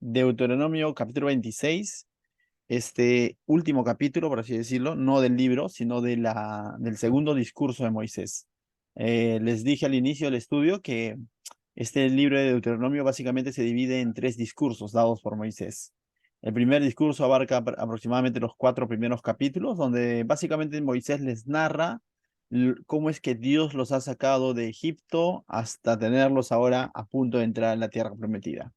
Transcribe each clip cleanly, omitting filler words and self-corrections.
Deuteronomio capítulo 26, este último capítulo, por así decirlo, no del libro, sino del segundo discurso de Moisés. Les dije al inicio del estudio que este libro de Deuteronomio básicamente se divide en tres discursos dados por Moisés. El primer discurso abarca aproximadamente los cuatro primeros capítulos, donde básicamente Moisés les narra cómo es que Dios los ha sacado de Egipto hasta tenerlos ahora a punto de entrar en la tierra prometida.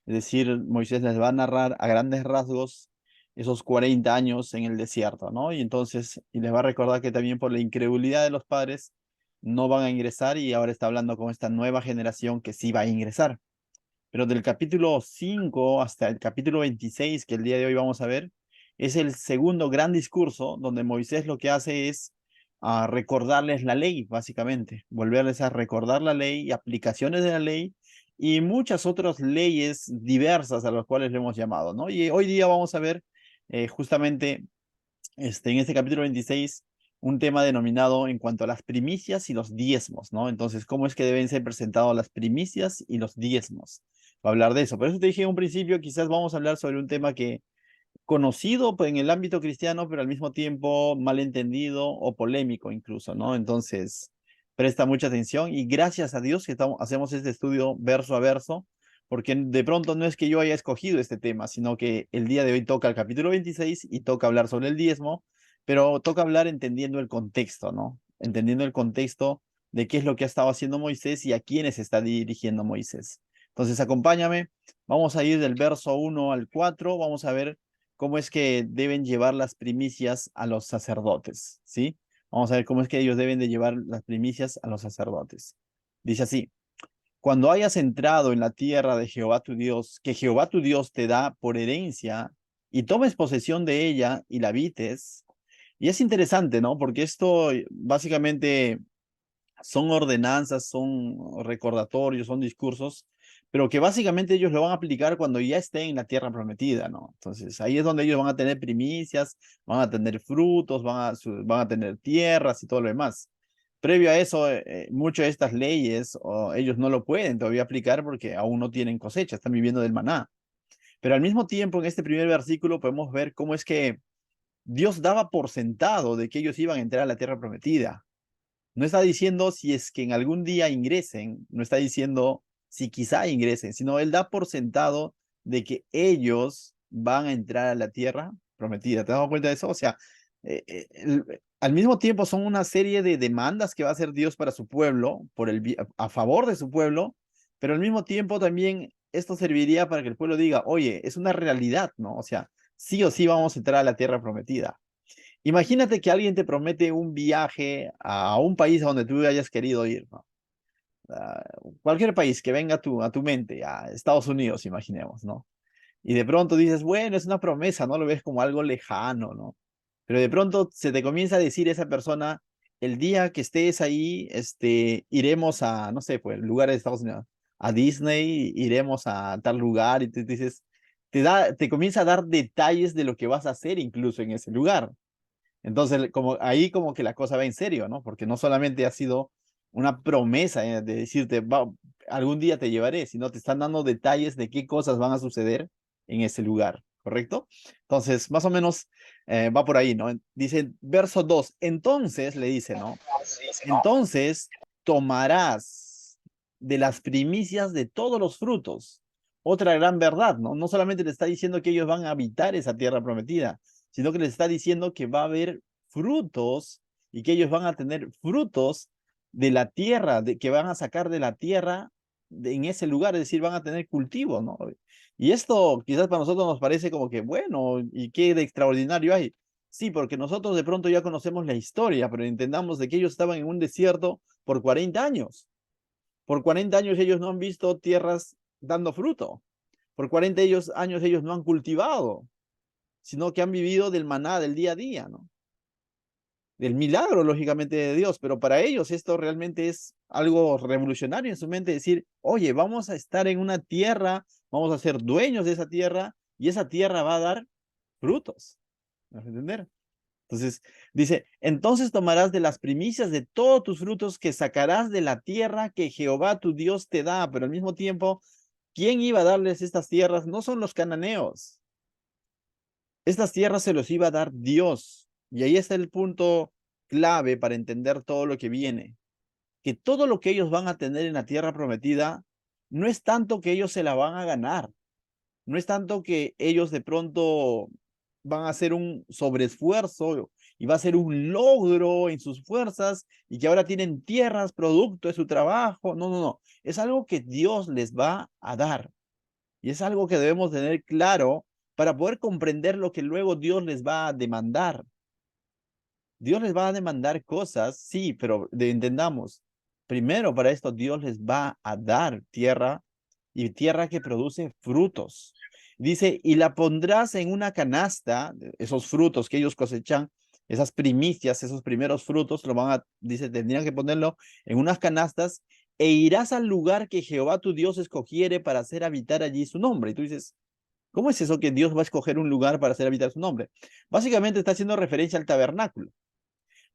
Es decir, Moisés les va a narrar a grandes rasgos esos 40 años en el desierto, ¿no? Y entonces, y les va a recordar que también por la incredulidad de los padres no van a ingresar y ahora está hablando con esta nueva generación que sí va a ingresar. Pero del capítulo 5 hasta el capítulo 26, que el día de hoy vamos a ver, es el segundo gran discurso donde Moisés lo que hace es recordarles la ley, básicamente, volverles a recordar la ley y aplicaciones de la ley y muchas otras leyes diversas a las cuales le hemos llamado, ¿no? Y hoy día vamos a ver justamente en este capítulo 26 un tema denominado en cuanto a las primicias y los diezmos, ¿no? Entonces, ¿cómo es que deben ser presentados las primicias y los diezmos? Va a hablar de eso. Por eso te dije en un principio, quizás vamos a hablar sobre un tema que conocido pues, en el ámbito cristiano, pero al mismo tiempo malentendido o polémico incluso, ¿no? Entonces, presta mucha atención y gracias a Dios que hacemos este estudio verso a verso, porque de pronto no es que yo haya escogido este tema, sino que el día de hoy toca el capítulo 26 y toca hablar sobre el diezmo, pero toca hablar entendiendo el contexto, ¿no? Entendiendo el contexto de qué es lo que ha estado haciendo Moisés y a quiénes está dirigiendo Moisés. Entonces, acompáñame, vamos a ir del verso 1 al 4, vamos a ver cómo es que deben llevar las primicias a los sacerdotes, ¿sí? Vamos a ver cómo es que ellos deben de llevar las primicias a los sacerdotes. Dice así: cuando hayas entrado en la tierra de Jehová tu Dios, que Jehová tu Dios te da por herencia, y tomes posesión de ella y la habites. Y es interesante, ¿no? Porque esto básicamente son ordenanzas, son recordatorios, son discursos, pero que básicamente ellos lo van a aplicar cuando ya estén en la tierra prometida, ¿no? Entonces ahí es donde ellos van a tener primicias, van a tener frutos, van a tener tierras y todo lo demás. Previo a eso, muchas de estas leyes ellos no lo pueden todavía aplicar porque aún no tienen cosecha, están viviendo del maná. Pero al mismo tiempo, en este primer versículo podemos ver cómo es que Dios daba por sentado de que ellos iban a entrar a la tierra prometida. No está diciendo si es que en algún día ingresen, no está diciendo si quizá ingresen, sino él da por sentado de que ellos van a entrar a la tierra prometida. ¿Te has dado cuenta de eso? O sea, al mismo tiempo son una serie de demandas que va a hacer Dios para su pueblo, a favor de su pueblo, pero al mismo tiempo también esto serviría para que el pueblo diga, oye, es una realidad, ¿no? O sea, sí o sí vamos a entrar a la tierra prometida. Imagínate que alguien te promete un viaje a un país a donde tú hayas querido ir, ¿no? A cualquier país que venga a tu mente, a Estados Unidos, imaginemos, ¿no? Y de pronto dices, bueno, es una promesa, no lo ves como algo lejano, ¿no? Pero de pronto se te comienza a decir esa persona, el día que estés ahí, iremos a, no sé, pues, lugares de Estados Unidos, a Disney, iremos a tal lugar y te dices, te comienza a dar detalles de lo que vas a hacer incluso en ese lugar. Entonces, como ahí como que la cosa va en serio, ¿no? Porque no solamente ha sido una promesa de decirte, algún día te llevaré, sino te están dando detalles de qué cosas van a suceder en ese lugar, ¿correcto? Entonces, más o menos va por ahí, ¿no? Dice, verso 2, entonces le dice, ¿no? Entonces tomarás de las primicias de todos los frutos. Otra gran verdad, ¿no? No solamente le está diciendo que ellos van a habitar esa tierra prometida, sino que les está diciendo que va a haber frutos y que ellos van a tener frutos de la tierra, que van a sacar de la tierra en ese lugar, es decir, van a tener cultivo, ¿no? Y esto quizás para nosotros nos parece como que, bueno, ¿y qué de extraordinario hay? Sí, porque nosotros de pronto ya conocemos la historia, pero entendamos de que ellos estaban en un desierto por 40 años. Por 40 años ellos no han visto tierras dando fruto. Por 40 años ellos no han cultivado, sino que han vivido del maná del día a día, ¿no? Del milagro, lógicamente, de Dios. Pero para ellos esto realmente es algo revolucionario en su mente, decir, oye, vamos a estar en una tierra, vamos a ser dueños de esa tierra y esa tierra va a dar frutos. ¿Me vas a entender? Entonces dice, entonces tomarás de las primicias de todos tus frutos que sacarás de la tierra que Jehová tu Dios te da, pero al mismo tiempo ¿quién iba a darles estas tierras? No son los cananeos. Estas tierras se los iba a dar Dios. Y ahí está el punto clave para entender todo lo que viene. Que todo lo que ellos van a tener en la tierra prometida no es tanto que ellos se la van a ganar. No es tanto que ellos de pronto van a hacer un sobreesfuerzo y va a ser un logro en sus fuerzas y que ahora tienen tierras producto de su trabajo. No, no, no. Es algo que Dios les va a dar. Y es algo que debemos tener claro para poder comprender lo que luego Dios les va a demandar. Dios les va a demandar cosas, sí, pero entendamos, primero para esto Dios les va a dar tierra y tierra que produce frutos. Dice, y la pondrás en una canasta, esos frutos que ellos cosechan, esas primicias, esos primeros frutos, lo van a, dice, tendrían que ponerlo en unas canastas e irás al lugar que Jehová tu Dios escogiere para hacer habitar allí su nombre. Y tú dices, ¿cómo es eso que Dios va a escoger un lugar para hacer habitar su nombre? Básicamente está haciendo referencia al tabernáculo,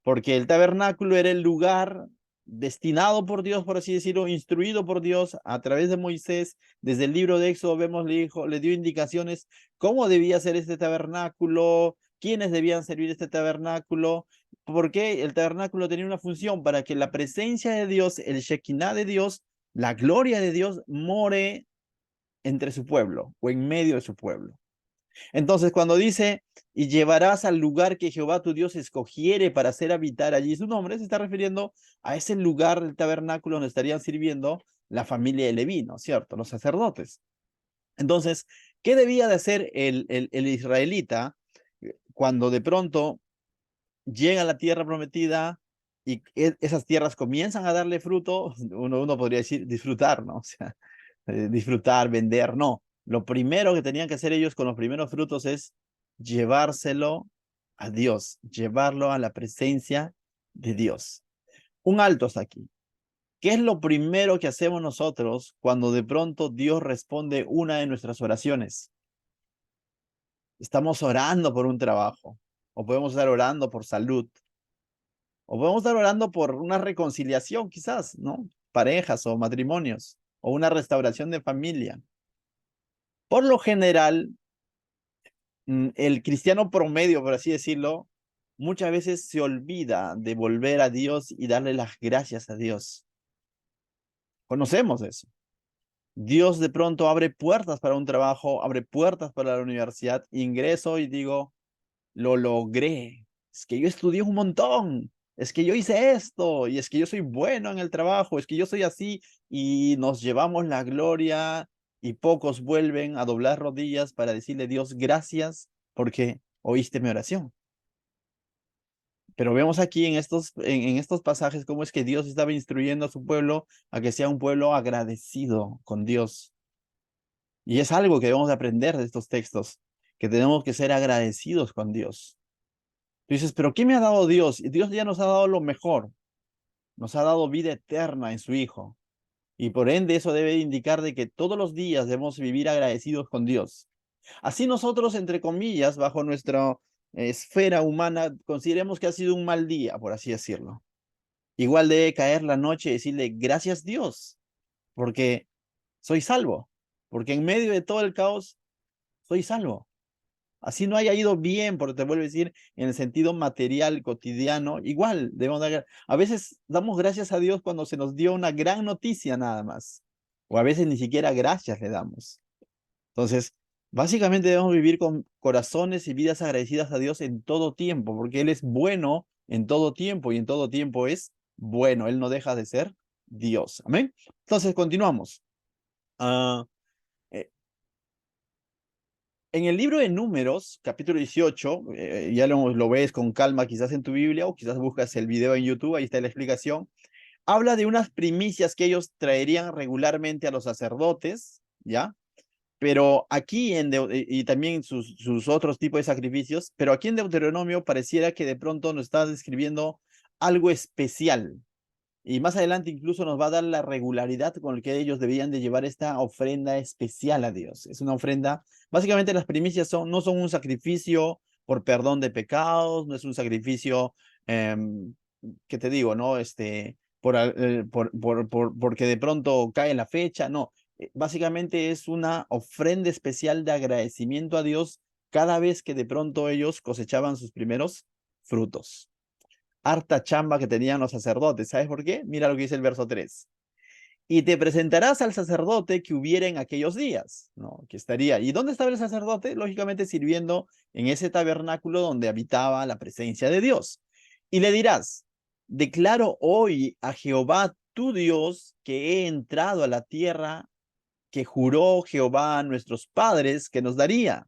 porque el tabernáculo era el lugar destinado por Dios, por así decirlo, instruido por Dios a través de Moisés. Desde el libro de Éxodo vemos, le dio indicaciones cómo debía ser este tabernáculo, quiénes debían servir este tabernáculo, porque el tabernáculo tenía una función para que la presencia de Dios, el Shekinah de Dios, la gloria de Dios, more entre su pueblo o en medio de su pueblo. Entonces, cuando dice, y llevarás al lugar que Jehová tu Dios escogiere para hacer habitar allí su nombre, se está refiriendo a ese lugar del tabernáculo donde estarían sirviendo la familia de Leví, ¿no es cierto? Los sacerdotes. Entonces, ¿qué debía de hacer el israelita cuando de pronto llega a la tierra prometida y esas tierras comienzan a darle fruto? Uno podría decir disfrutar, ¿no? O sea, disfrutar, vender, no. Lo primero que tenían que hacer ellos con los primeros frutos es llevárselo a Dios, llevarlo a la presencia de Dios. Un alto hasta aquí. ¿Qué es lo primero que hacemos nosotros cuando de pronto Dios responde una de nuestras oraciones? Estamos orando por un trabajo, o podemos estar orando por salud, o podemos estar orando por una reconciliación quizás, ¿no? Parejas o matrimonios, o una restauración de familia. Por lo general, el cristiano promedio, por así decirlo, muchas veces se olvida de volver a Dios y darle las gracias a Dios. Conocemos eso. Dios de pronto abre puertas para un trabajo, abre puertas para la universidad, ingreso y digo, lo logré. Es que yo estudié un montón. Es que yo hice esto y es que yo soy bueno en el trabajo, es que yo soy así y nos llevamos la gloria y pocos vuelven a doblar rodillas para decirle Dios gracias porque oíste mi oración. Pero vemos aquí en estos pasajes cómo es que Dios estaba instruyendo a su pueblo a que sea un pueblo agradecido con Dios. Y es algo que debemos de aprender de estos textos, que tenemos que ser agradecidos con Dios. Tú dices, pero ¿qué me ha dado Dios? Y Dios ya nos ha dado lo mejor. Nos ha dado vida eterna en su Hijo. Y por ende eso debe indicar de que todos los días debemos vivir agradecidos con Dios. Así nosotros, entre comillas, bajo nuestra esfera humana, consideremos que ha sido un mal día, por así decirlo. Igual debe caer la noche y decirle, gracias Dios, porque soy salvo. Porque en medio de todo el caos, soy salvo. Así no haya ido bien, porque te vuelvo a decir, en el sentido material, cotidiano, igual debemos dar, a veces damos gracias a Dios cuando se nos dio una gran noticia nada más, o a veces ni siquiera gracias le damos. Entonces, básicamente debemos vivir con corazones y vidas agradecidas a Dios en todo tiempo, porque Él es bueno en todo tiempo y en todo tiempo es bueno, Él no deja de ser Dios. Amén. Entonces, continuamos. Ah, eh, En el libro de Números, capítulo 18, ya lo ves con calma quizás en tu Biblia o quizás buscas el video en YouTube, ahí está la explicación. Habla de unas primicias que ellos traerían regularmente a los sacerdotes, ¿ya? Pero aquí, y también sus otros tipos de sacrificios, pero aquí en Deuteronomio pareciera que de pronto nos está describiendo algo especial. Y más adelante incluso nos va a dar la regularidad con la que ellos debían de llevar esta ofrenda especial a Dios. Es una ofrenda, básicamente las primicias no son un sacrificio por perdón de pecados, no es un sacrificio, ¿qué te digo? ¿No? Porque de pronto cae la fecha, no. Básicamente es una ofrenda especial de agradecimiento a Dios cada vez que de pronto ellos cosechaban sus primeros frutos. Harta chamba que tenían los sacerdotes. ¿Sabes por qué? Mira lo que dice el verso 3. Y te presentarás al sacerdote que hubiera en aquellos días, ¿no? Que estaría. ¿Y dónde estaba el sacerdote? Lógicamente sirviendo en ese tabernáculo donde habitaba la presencia de Dios. Y le dirás, declaro hoy a Jehová tu Dios que he entrado a la tierra que juró Jehová a nuestros padres que nos daría.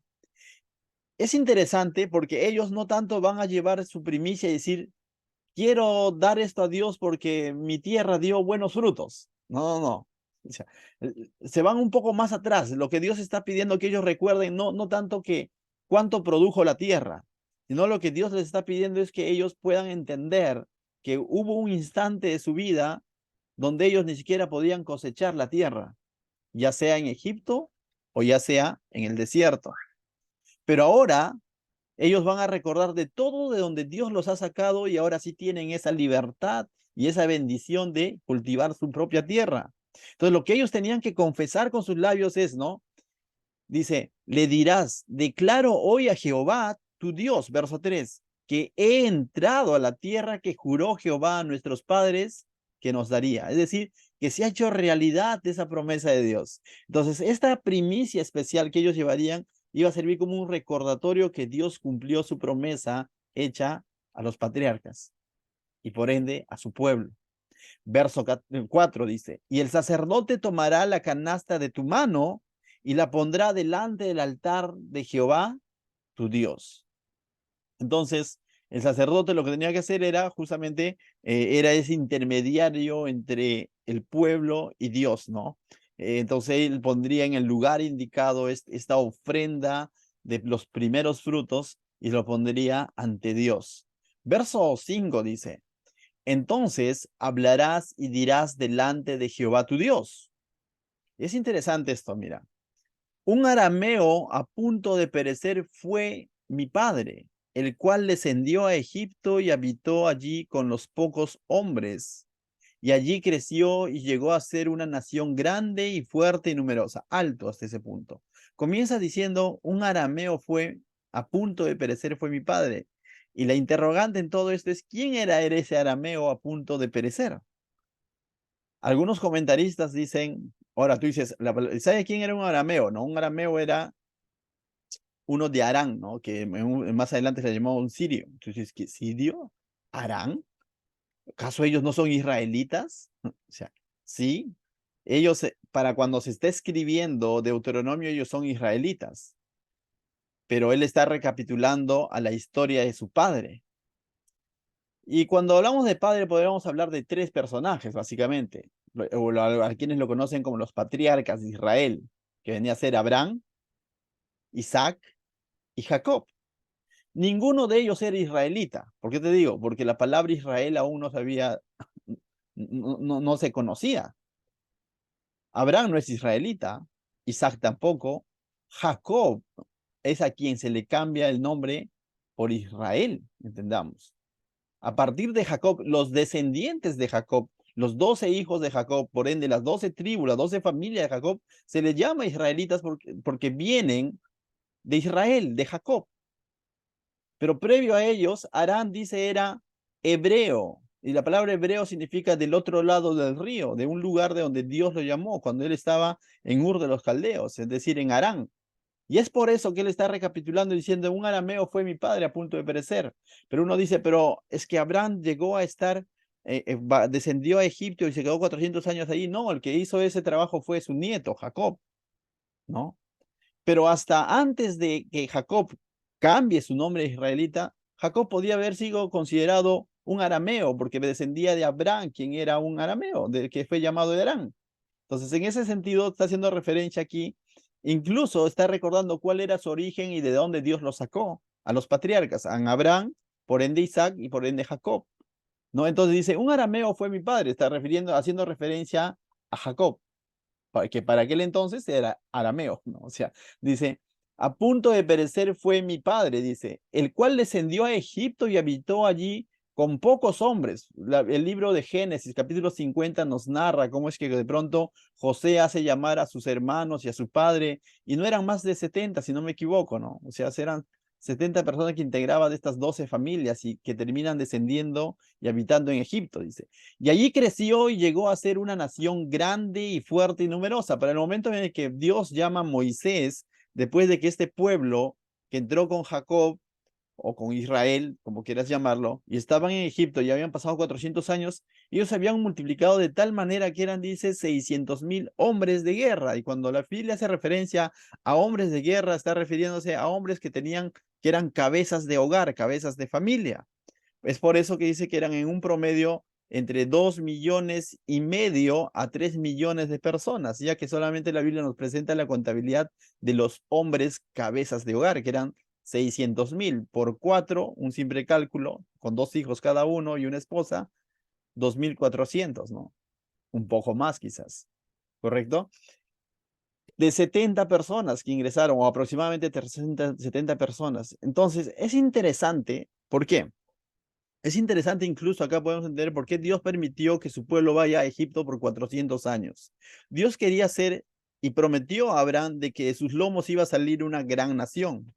Es interesante porque ellos no tanto van a llevar su primicia y decir, quiero dar esto a Dios porque mi tierra dio buenos frutos. No, no, no. O sea, se van un poco más atrás. Lo que Dios está pidiendo que ellos recuerden, no tanto que cuánto produjo la tierra, sino lo que Dios les está pidiendo es que ellos puedan entender que hubo un instante de su vida donde ellos ni siquiera podían cosechar la tierra, ya sea en Egipto o ya sea en el desierto. Pero ahora ellos van a recordar de todo de donde Dios los ha sacado y ahora sí tienen esa libertad y esa bendición de cultivar su propia tierra. Entonces lo que ellos tenían que confesar con sus labios es, ¿no? Dice, le dirás, declaro hoy a Jehová, tu Dios, verso 3, que he entrado a la tierra que juró Jehová a nuestros padres que nos daría. Es decir, que se ha hecho realidad esa promesa de Dios. Entonces, esta primicia especial que ellos llevarían iba a servir como un recordatorio que Dios cumplió su promesa hecha a los patriarcas y por ende a su pueblo. Verso 4 dice, y el sacerdote tomará la canasta de tu mano y la pondrá delante del altar de Jehová, tu Dios. Entonces, el sacerdote lo que tenía que hacer era justamente, era ese intermediario entre el pueblo y Dios, ¿no? Entonces él pondría en el lugar indicado esta ofrenda de los primeros frutos y lo pondría ante Dios. Verso 5 dice, entonces hablarás y dirás delante de Jehová tu Dios. Y es interesante esto, mira. Un arameo a punto de perecer fue mi padre, el cual descendió a Egipto y habitó allí con los pocos hombres. Y allí creció y llegó a ser una nación grande y fuerte y numerosa, alto hasta ese punto. Comienza diciendo, un arameo fue a punto de perecer fue mi padre. Y la interrogante en todo esto es, ¿quién era ese arameo a punto de perecer? Algunos comentaristas dicen, ahora tú dices, ¿sabes quién era un arameo? No, un arameo era uno de Arán, ¿no? Que más adelante se llamó un sirio. Entonces, ¿qué sirio? ¿Arán? ¿Acaso ellos no son israelitas? O sea, sí, ellos, para cuando se está escribiendo Deuteronomio, ellos son israelitas, pero él está recapitulando a la historia de su padre. Y cuando hablamos de padre, podríamos hablar de tres personajes, básicamente, a quienes lo conocen como los patriarcas de Israel, que venía a ser Abraham, Isaac y Jacob. Ninguno de ellos era israelita. ¿Por qué te digo? Porque la palabra Israel aún no sabía, no se conocía. Abraham no es israelita, Isaac tampoco, Jacob es a quien se le cambia el nombre por Israel, entendamos. A partir de Jacob, los descendientes de Jacob, los 12 hijos de Jacob, por ende las 12 tribus, las 12 familias de Jacob, se les llama israelitas porque vienen de Israel, de Jacob. Pero previo a ellos, Arán dice era hebreo. Y la palabra hebreo significa del otro lado del río, de un lugar de donde Dios lo llamó, cuando él estaba en Ur de los Caldeos, es decir, en Arán. Y es por eso que él está recapitulando diciendo, un arameo fue mi padre a punto de perecer. Pero uno dice, pero es que Abraham llegó a estar, descendió a Egipto y se quedó 400 años ahí. No, el que hizo ese trabajo fue su nieto, Jacob, ¿no? Pero hasta antes de que Jacob cambie su nombre israelita, Jacob podía haber sido considerado un arameo, porque descendía de Abraham, quien era un arameo, del que fue llamado de Arán. Entonces, en ese sentido, está haciendo referencia aquí, incluso está recordando cuál era su origen y de dónde Dios lo sacó a los patriarcas, a Abraham, por ende Isaac y por ende Jacob. ¿No? Entonces dice, un arameo fue mi padre, está haciendo referencia a Jacob, que para aquel entonces era arameo, ¿no? O sea, dice, a punto de perecer fue mi padre, dice, el cual descendió a Egipto y habitó allí con pocos hombres. El libro de Génesis, capítulo 50, nos narra cómo es que de pronto José hace llamar a sus hermanos y a su padre, y no eran más de 70, si no me equivoco, ¿no? O sea, eran 70 personas que integraba de estas 12 familias y que terminan descendiendo y habitando en Egipto, dice. Y allí creció y llegó a ser una nación grande y fuerte y numerosa. Para el momento en el que Dios llama a Moisés, después de que este pueblo que entró con Jacob o con Israel, como quieras llamarlo, y estaban en Egipto y habían pasado 400 años, ellos se habían multiplicado de tal manera que eran, dice, 600,000 hombres de guerra. Y cuando la Biblia hace referencia a hombres de guerra, está refiriéndose a hombres que eran cabezas de hogar, cabezas de familia. Es por eso que dice que eran en un promedio entre 2,5 millones a 3 millones de personas, ya que solamente la Biblia nos presenta la contabilidad de los hombres cabezas de hogar, que eran 600,000 por 4, un simple cálculo, con 2 hijos cada uno y una esposa, 2,400, ¿no? Un poco más quizás, ¿correcto? De 70 personas que ingresaron, o aproximadamente 70 personas. Entonces, es interesante. ¿Por qué? Es interesante, incluso acá podemos entender por qué Dios permitió que su pueblo vaya a Egipto por 400 años. Dios quería hacer y prometió a Abraham de que de sus lomos iba a salir una gran nación.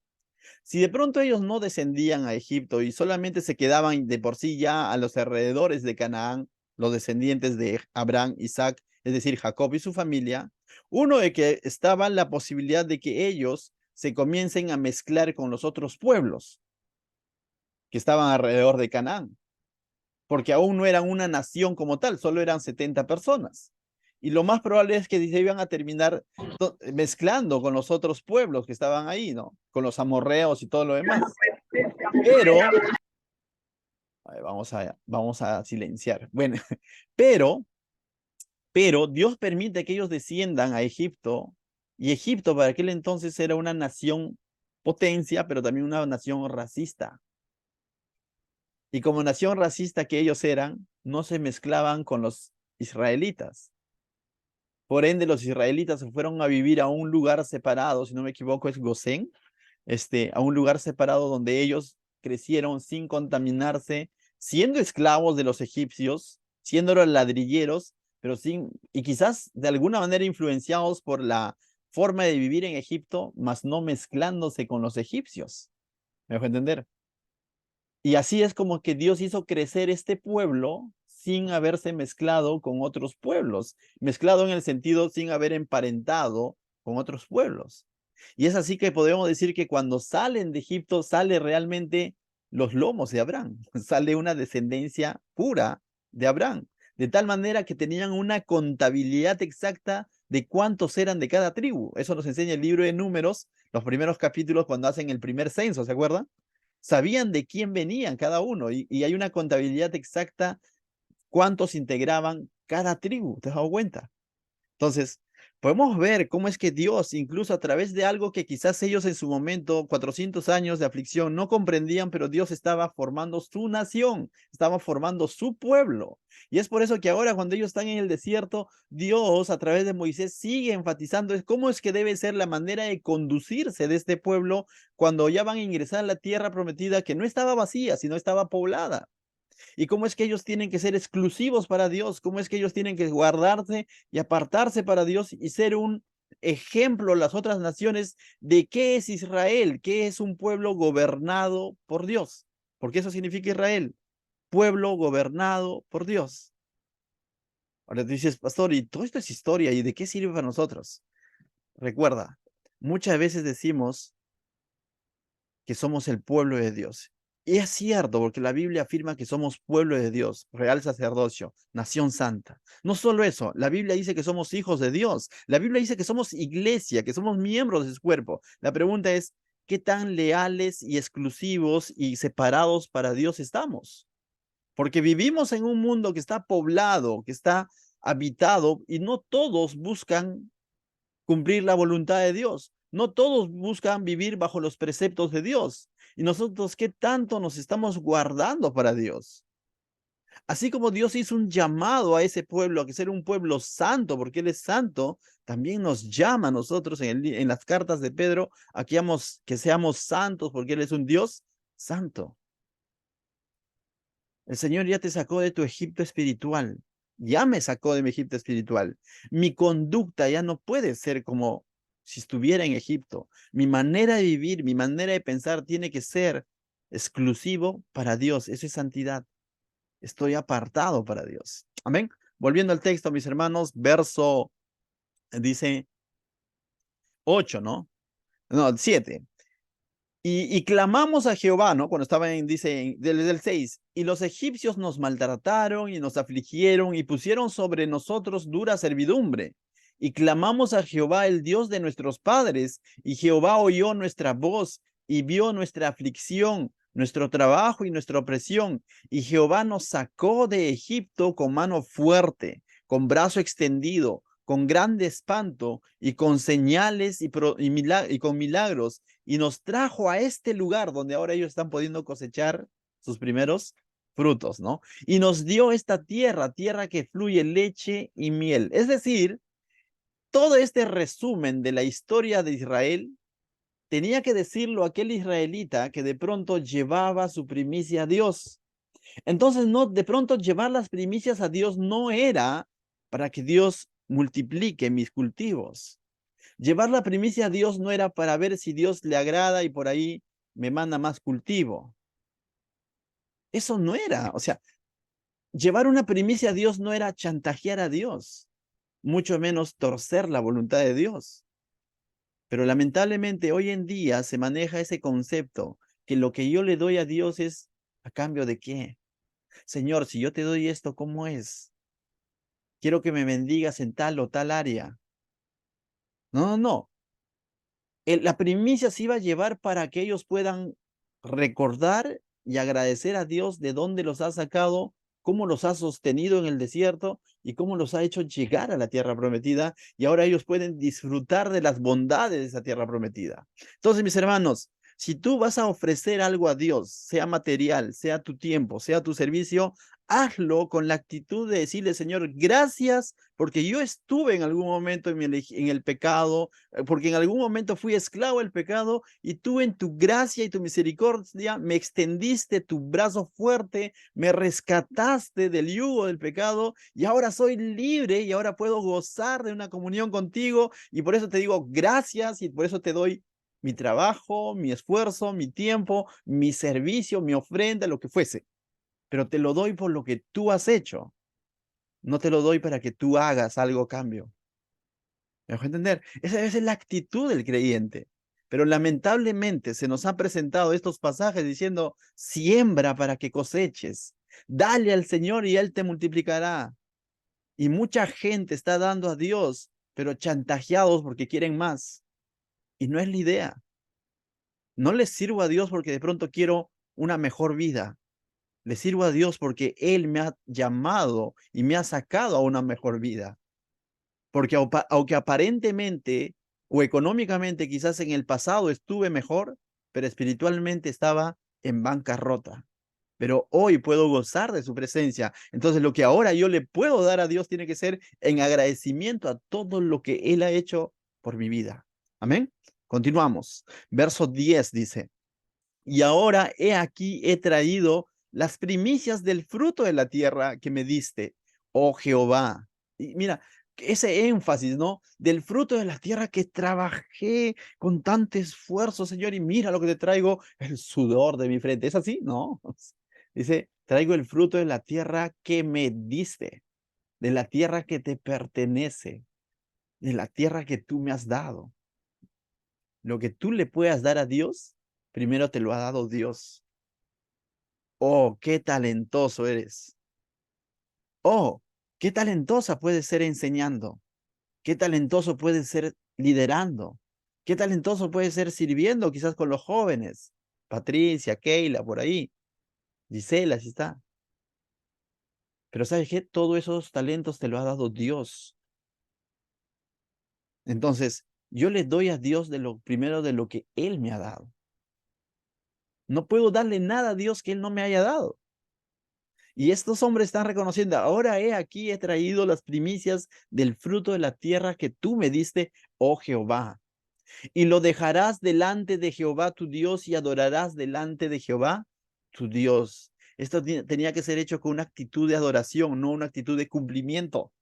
Si de pronto ellos no descendían a Egipto y solamente se quedaban de por sí ya a los alrededores de Canaán, los descendientes de Abraham, Isaac, es decir, Jacob y su familia, uno de que estaba la posibilidad de que ellos se comiencen a mezclar con los otros pueblos que estaban alrededor de Canaán, porque aún no eran una nación como tal, solo eran 70 personas. Y lo más probable es que se iban a terminar mezclando con los otros pueblos que estaban ahí, ¿no? Con los amorreos y todo lo demás. Pero, vamos a silenciar. Bueno, pero, pero Dios permite que ellos desciendan a Egipto, y Egipto para aquel entonces era una nación potencia, pero también una nación racista. Y como nación racista que ellos eran, no se mezclaban con los israelitas. Por ende, los israelitas se fueron a vivir a un lugar separado, si no me equivoco, es Gosén, a un lugar separado donde ellos crecieron sin contaminarse, siendo esclavos de los egipcios, siendo los ladrilleros, pero sin, y quizás de alguna manera influenciados por la forma de vivir en Egipto, mas no mezclándose con los egipcios. ¿Me dejo entender? Y así es como que Dios hizo crecer este pueblo sin haberse mezclado con otros pueblos, mezclado en el sentido sin haber emparentado con otros pueblos. Y es así que podemos decir que cuando salen de Egipto, sale realmente los lomos de Abraham, sale una descendencia pura de Abraham, de tal manera que tenían una contabilidad exacta de cuántos eran de cada tribu. Eso nos enseña el libro de Números, los primeros capítulos cuando hacen el primer censo, ¿se acuerdan? Sabían de quién venían cada uno y hay una contabilidad exacta cuántos integraban cada tribu, ¿te has dado cuenta? Entonces, podemos ver cómo es que Dios, incluso a través de algo que quizás ellos en su momento, 400 años de aflicción, no comprendían, pero Dios estaba formando su nación, estaba formando su pueblo. Y es por eso que ahora cuando ellos están en el desierto, Dios a través de Moisés sigue enfatizando cómo es que debe ser la manera de conducirse de este pueblo cuando ya van a ingresar a la tierra prometida que no estaba vacía, sino estaba poblada. Y cómo es que ellos tienen que ser exclusivos para Dios, cómo es que ellos tienen que guardarse y apartarse para Dios y ser un ejemplo a las otras naciones de qué es Israel, qué es un pueblo gobernado por Dios. Porque eso significa Israel, pueblo gobernado por Dios. Ahora tú dices, pastor, y todo esto es historia, ¿y de qué sirve para nosotros? Recuerda, muchas veces decimos que somos el pueblo de Dios. Y es cierto, porque la Biblia afirma que somos pueblo de Dios, real sacerdocio, nación santa. No solo eso, la Biblia dice que somos hijos de Dios. La Biblia dice que somos iglesia, que somos miembros de su cuerpo. La pregunta es, ¿qué tan leales y exclusivos y separados para Dios estamos? Porque vivimos en un mundo que está poblado, que está habitado, y no todos buscan cumplir la voluntad de Dios. No todos buscan vivir bajo los preceptos de Dios. Y nosotros, ¿qué tanto nos estamos guardando para Dios? Así como Dios hizo un llamado a ese pueblo a que ser un pueblo santo, porque Él es santo, también nos llama a nosotros en las cartas de Pedro a que seamos santos, porque Él es un Dios santo. El Señor ya te sacó de tu Egipto espiritual. Ya me sacó de mi Egipto espiritual. Mi conducta ya no puede ser como si estuviera en Egipto. Mi manera de vivir, mi manera de pensar tiene que ser exclusivo para Dios. Eso es santidad. Estoy apartado para Dios. Amén. Volviendo al texto, mis hermanos, verso dice 8, ¿no? No, 7. Y clamamos a Jehová, ¿no? Cuando estaba dice, desde el 6, y los egipcios nos maltrataron y nos afligieron y pusieron sobre nosotros dura servidumbre. Y clamamos a Jehová, el Dios de nuestros padres, y Jehová oyó nuestra voz y vio nuestra aflicción, nuestro trabajo y nuestra opresión. Y Jehová nos sacó de Egipto con mano fuerte, con brazo extendido, con grande espanto y con señales y con milagros, y nos trajo a este lugar donde ahora ellos están pudiendo cosechar sus primeros frutos, ¿no? Y nos dio esta tierra, tierra que fluye leche y miel. Es decir, todo este resumen de la historia de Israel tenía que decirlo aquel israelita que de pronto llevaba su primicia a Dios. Entonces, no, de pronto llevar las primicias a Dios no era para que Dios multiplique mis cultivos. Llevar la primicia a Dios no era para ver si Dios le agrada y por ahí me manda más cultivo. Eso no era, o sea, llevar una primicia a Dios no era chantajear a Dios, mucho menos torcer la voluntad de Dios. Pero lamentablemente hoy en día se maneja ese concepto que lo que yo le doy a Dios es a cambio de qué. Señor, si yo te doy esto, ¿cómo es? Quiero que me bendigas en tal o tal área. No, no, no. La primicia se iba a llevar para que ellos puedan recordar y agradecer a Dios de dónde los ha sacado, cómo los ha sostenido en el desierto y cómo los ha hecho llegar a la tierra prometida. Y ahora ellos pueden disfrutar de las bondades de esa tierra prometida. Entonces, mis hermanos, si tú vas a ofrecer algo a Dios, sea material, sea tu tiempo, sea tu servicio, hazlo con la actitud de decirle, Señor, gracias porque yo estuve en algún momento en el pecado, porque en algún momento fui esclavo del pecado y tú en tu gracia y tu misericordia me extendiste tu brazo fuerte, me rescataste del yugo del pecado y ahora soy libre y ahora puedo gozar de una comunión contigo y por eso te digo gracias y por eso te doy mi trabajo, mi esfuerzo, mi tiempo, mi servicio, mi ofrenda, lo que fuese. Pero te lo doy por lo que tú has hecho. No te lo doy para que tú hagas algo a cambio. ¿Me dejo entender? Esa es la actitud del creyente. Pero lamentablemente se nos han presentado estos pasajes diciendo, siembra para que coseches. Dale al Señor y Él te multiplicará. Y mucha gente está dando a Dios, pero chantajeados porque quieren más. Y no es la idea. No les sirvo a Dios porque de pronto quiero una mejor vida. Le sirvo a Dios porque Él me ha llamado y me ha sacado a una mejor vida. Porque aunque aparentemente o económicamente quizás en el pasado estuve mejor, pero espiritualmente estaba en bancarrota. Pero hoy puedo gozar de su presencia. Entonces lo que ahora yo le puedo dar a Dios tiene que ser en agradecimiento a todo lo que Él ha hecho por mi vida. Amén. Continuamos. Verso 10 dice, y ahora he aquí he traído las primicias del fruto de la tierra que me diste, oh Jehová. Y mira, ese énfasis, ¿no? Del fruto de la tierra que trabajé con tanto esfuerzo, Señor, y mira lo que te traigo, el sudor de mi frente. ¿Es así? No. Dice, traigo el fruto de la tierra que me diste, de la tierra que te pertenece, de la tierra que tú me has dado. Lo que tú le puedas dar a Dios, primero te lo ha dado Dios. Oh, qué talentoso eres. Oh, qué talentosa puedes ser enseñando. Qué talentoso puedes ser liderando. Qué talentoso puedes ser sirviendo quizás con los jóvenes. Patricia, Keila, por ahí. Gisela, así está. Pero ¿sabes qué? Todos esos talentos te lo ha dado Dios. Entonces, yo le doy a Dios de lo primero de lo que Él me ha dado. No puedo darle nada a Dios que Él no me haya dado. Y estos hombres están reconociendo, ahora he aquí he traído las primicias del fruto de la tierra que tú me diste, oh Jehová. Y lo dejarás delante de Jehová tu Dios y adorarás delante de Jehová tu Dios. Esto tenía que ser hecho con una actitud de adoración, no una actitud de cumplimiento.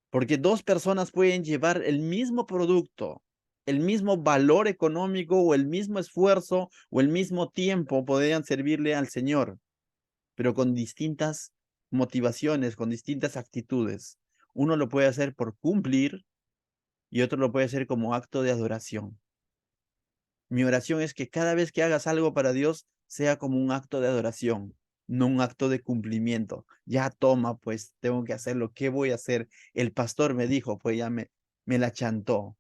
Porque dos personas pueden llevar el mismo producto, el mismo valor económico o el mismo esfuerzo o el mismo tiempo podrían servirle al Señor, pero con distintas motivaciones, con distintas actitudes. Uno lo puede hacer por cumplir y otro lo puede hacer como acto de adoración. Mi oración es que cada vez que hagas algo para Dios sea como un acto de adoración, no un acto de cumplimiento. Ya toma, pues tengo que hacerlo. ¿Qué voy a hacer? El pastor me dijo, pues ya me la chantó.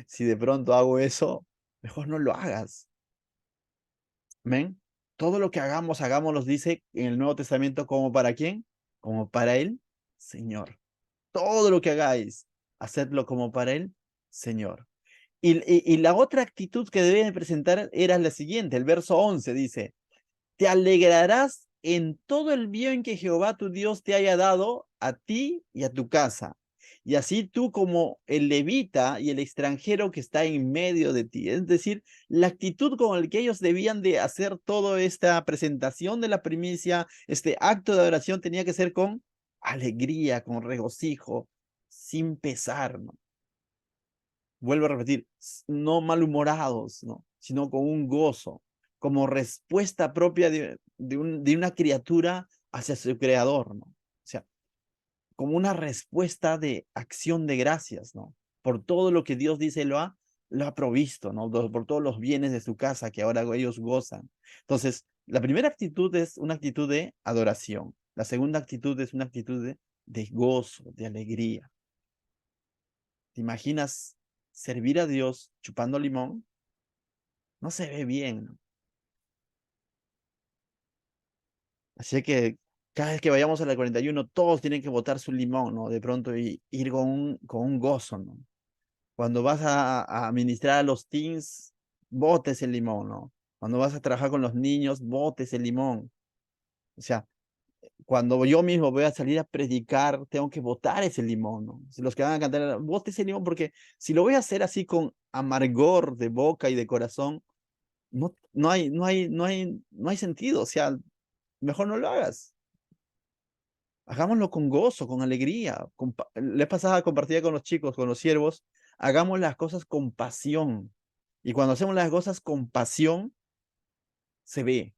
Si de pronto hago eso, mejor no lo hagas. ¿Ven? Todo lo que hagamos, hagámoslo, dice en el Nuevo Testamento, ¿como para quién? Como para el Señor. Todo lo que hagáis, hacedlo como para el Señor. Y la otra actitud que deben presentar era la siguiente, el verso 11 dice, te alegrarás en todo el bien que Jehová tu Dios te haya dado a ti y a tu casa. Y así tú como el levita y el extranjero que está en medio de ti. Es decir, la actitud con la que ellos debían de hacer toda esta presentación de la primicia, este acto de adoración tenía que ser con alegría, con regocijo, sin pesar, ¿no? Vuelvo a repetir, no malhumorados, ¿no? Sino con un gozo, como respuesta propia de una criatura hacia su creador, ¿no? O sea, como una respuesta de acción de gracias, ¿no? Por todo lo que Dios dice lo ha provisto, ¿no? Por todos los bienes de su casa que ahora ellos gozan. Entonces, la primera actitud es una actitud de adoración. La segunda actitud es una actitud de gozo, de alegría. ¿Te imaginas servir a Dios chupando limón? No se ve bien, ¿no? Así que cada vez que vayamos a la 41, todos tienen que botar su limón, ¿no? De pronto y ir con un gozo, ¿no? Cuando vas a ministrar a los teens, botes el limón, ¿no? Cuando vas a trabajar con los niños, botes el limón. O sea, cuando yo mismo voy a salir a predicar, tengo que botar ese limón, ¿no? Si los que van a cantar, bote ese limón, porque si lo voy a hacer así con amargor de boca y de corazón, no hay sentido. O sea, mejor no lo hagas. Hagámoslo con gozo, con alegría. La vez pasada compartía con los chicos, con los siervos, hagamos las cosas con pasión. Y cuando hacemos las cosas con pasión, se ve,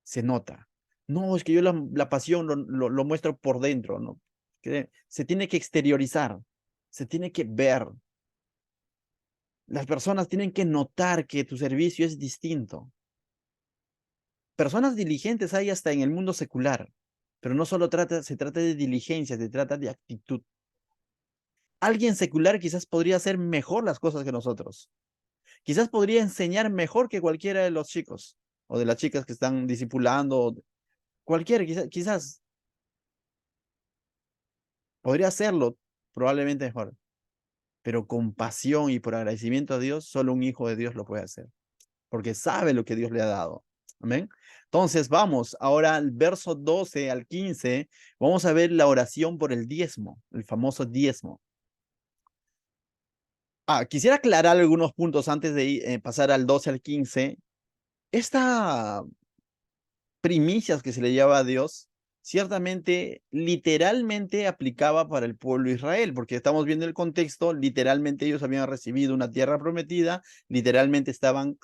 se nota. No, es que yo la pasión lo muestro por dentro, ¿no? Que se tiene que exteriorizar, se tiene que ver. Las personas tienen que notar que tu servicio es distinto. Personas diligentes hay hasta en el mundo secular, pero no solo se trata de diligencia, se trata de actitud. Alguien secular quizás podría hacer mejor las cosas que nosotros. Quizás podría enseñar mejor que cualquiera de los chicos o de las chicas que están discipulando. Cualquiera, quizás podría hacerlo probablemente mejor. Pero con pasión y por agradecimiento a Dios, solo un hijo de Dios lo puede hacer. Porque sabe lo que Dios le ha dado. Amén. Entonces vamos ahora al verso 12 al 15. Vamos a ver la oración por el diezmo, el famoso diezmo. Quisiera aclarar algunos puntos antes de pasar al 12 al 15. Esta primicias que se le lleva a Dios, ciertamente, literalmente aplicaba para el pueblo de Israel, porque estamos viendo el contexto, literalmente ellos habían recibido una tierra prometida, literalmente estaban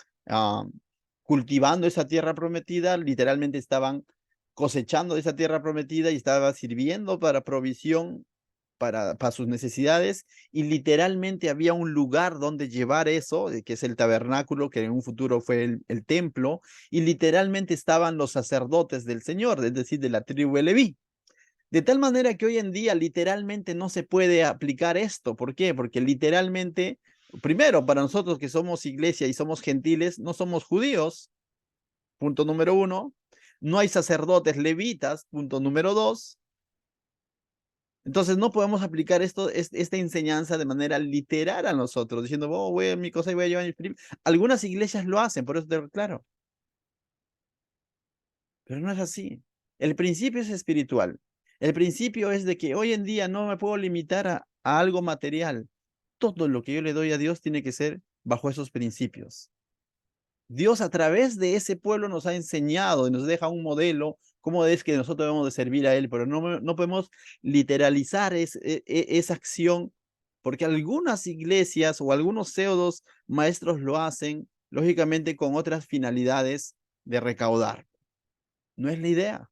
cultivando esa tierra prometida, literalmente estaban cosechando esa tierra prometida y estaba sirviendo para provisión para sus necesidades y literalmente había un lugar donde llevar eso, que es el tabernáculo, que en un futuro fue el templo, y literalmente estaban los sacerdotes del Señor, es decir, de la tribu de Leví. De tal manera que hoy en día literalmente no se puede aplicar esto. ¿Por qué? Porque literalmente, primero, para nosotros que somos iglesia y somos gentiles, no somos judíos, punto número uno. No hay sacerdotes levitas, punto número dos. Entonces no podemos aplicar esta enseñanza de manera literal a nosotros, diciendo, oh, voy a mi cosa y voy a llevar mi espíritu. Algunas iglesias lo hacen, por eso te claro. Pero no es así. El principio es espiritual. El principio es de que hoy en día no me puedo limitar a algo material. Todo lo que yo le doy a Dios tiene que ser bajo esos principios. Dios a través de ese pueblo nos ha enseñado y nos deja un modelo, cómo es que nosotros debemos de servir a Él, pero no podemos literalizar esa acción, porque algunas iglesias o algunos pseudos maestros lo hacen, lógicamente con otras finalidades de recaudar. No es la idea.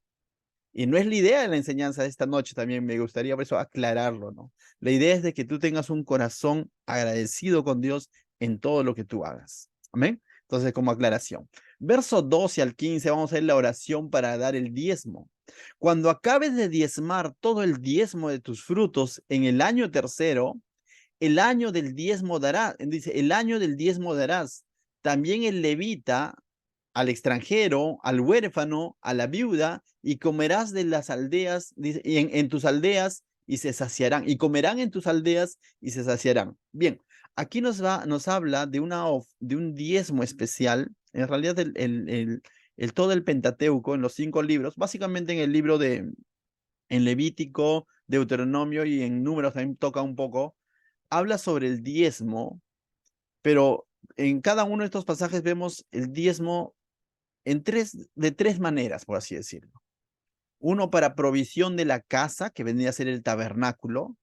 Y no es la idea de la enseñanza de esta noche, también me gustaría por eso aclararlo, ¿no? La idea es de que tú tengas un corazón agradecido con Dios en todo lo que tú hagas. Amén. Entonces, como aclaración. Verso 12 al 15, vamos a ver la oración para dar el diezmo. Cuando acabes de diezmar todo el diezmo de tus frutos en el año tercero, el año del diezmo darás, dice, el año del diezmo darás. También el levita al extranjero, al huérfano, a la viuda, y comerás de las aldeas, dice, en tus aldeas, y se saciarán, y comerán en tus aldeas, y se saciarán. Bien, aquí nos habla de, de un diezmo especial, en realidad todo el Pentateuco, en los 5 libros, básicamente en el libro en Levítico, Deuteronomio y en Números también toca un poco, habla sobre el diezmo, pero en cada uno de estos pasajes vemos el diezmo de tres maneras, por así decirlo. Uno para provisión de la casa, que vendría a ser el tabernáculo.